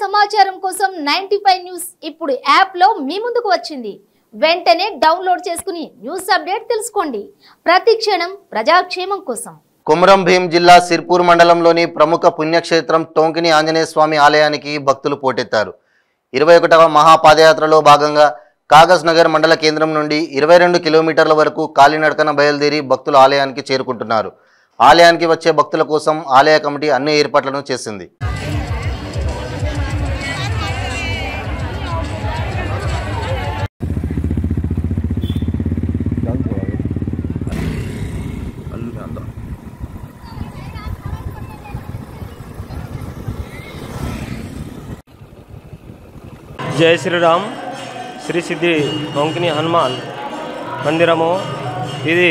సమాచారం కోసం 95 న్యూస్ ఇప్పుడు యాప్ లో మీ ముందుకు వచ్చింది. వెంటనే డౌన్లోడ్ చేసుకుని న్యూస్ అప్డేట్ తెలుసుకోండి. ప్రతి క్షణం ప్రజాక్షేమం కోసం. కొమరం భీం జిల్లా సిర్పూర్ మండలంలోని ప్రముఖ పుణ్యక్షేత్రం టొంకిని ఆంజనేయ స్వామి ఆలయానికి భక్తులు పోటెత్తారు. 21వ మహాపాదయాత్రలో భాగంగా కాగజ్ నగర్ మండల కేంద్రం నుండి 22 కిలోమీటర్ల వరకు కాలినడకన బయలుదేరి భక్తులు ఆలయానికి చేరుకుంటున్నారు. ఆలయానికి వచ్చే భక్తుల కోసం ఆలయ కమిటీ అన్ని ఏర్పాట్లను చేసింది. జై శ్రీరామ్. శ్రీ సిద్ధి టొంకిని హనుమాన్ మందిరము. ఇది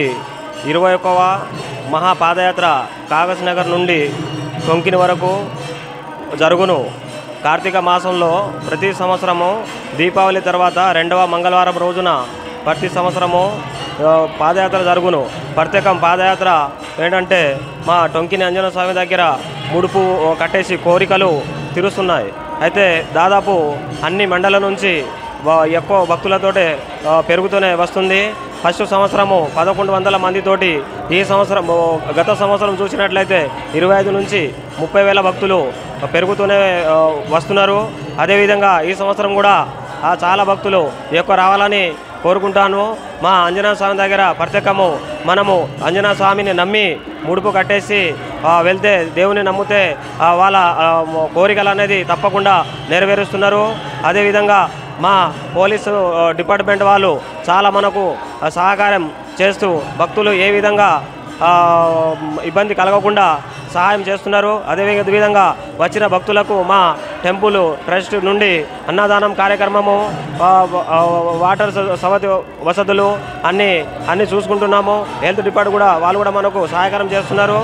21వ మహాపాదయాత్ర కాగజ్ నగర్ నుండి టొంకిని వరకు జరుగును. కార్తీక మాసంలో ప్రతి సంవత్సరము దీపావళి తర్వాత 2వ మంగళవారం రోజున ప్రతి సంవత్సరము పాదయాత్ర జరుగును. ప్రత్యేకం పాదయాత్ర ఏంటంటే మా టొంకిని ఆంజనేయ స్వామి దగ్గర ముడుపు కట్టేసి కోరికలు తీరుస్తున్నాయి. అయితే దాదాపు అన్ని మండలం నుంచి ఎక్కువ భక్తులతోటే పెరుగుతూనే వస్తుంది. ఫస్ట్ సంవత్సరము 1100 మందితోటి, ఈ సంవత్సరం గత సంవత్సరం చూసినట్లయితే 25 నుంచి 30,000 భక్తులు పెరుగుతూనే వస్తున్నారు. అదేవిధంగా ఈ సంవత్సరం కూడా చాలా భక్తులు ఎక్కువ రావాలని కోరుకుంటాను. మా ఆంజనేయ స్వామి దగ్గర ప్రత్యేకము మనము ఆంజనేయ స్వామిని నమ్మి ముడుపు కట్టేసి వెళ్తే, దేవుని నమ్మితే వాళ్ళ కోరికలు అనేది తప్పకుండా నెరవేరుస్తున్నారు. అదేవిధంగా మా పోలీసు డిపార్ట్మెంట్ వాళ్ళు చాలా మనకు సహకారం చేస్తూ భక్తులు ఏ విధంగా ఇబ్బంది కలగకుండా సహాయం చేస్తున్నారు. అదేవిధంగా వచ్చిన భక్తులకు మా టెంపుల్ ట్రస్ట్ నుండి అన్నదానం కార్యక్రమము, వాటర్ వసతులు అన్నీ చూసుకుంటున్నాము. హెల్త్ డిపార్ట్మెంట్ కూడా వాళ్ళు కూడా మనకు సహకారం చేస్తున్నారు.